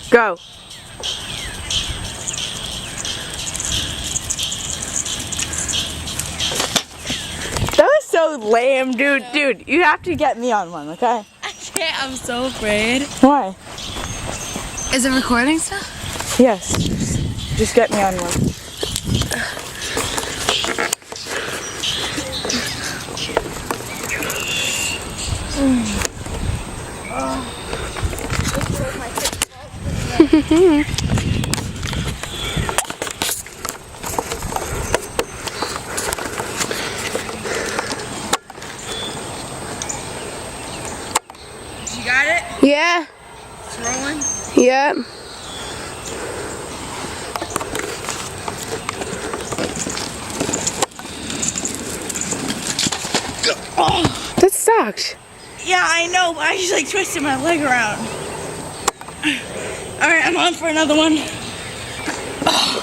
Go. That was so lame, dude. Dude, you have to get me on one, okay? I can't. I'm so afraid. Why? Is it recording still? Yes. Just get me on one. You got it? Yeah. It's rolling. Yep. Oh. That sucked. Yeah, I know, but I just like twisted my leg around. Alright, I'm on for another one. Oh.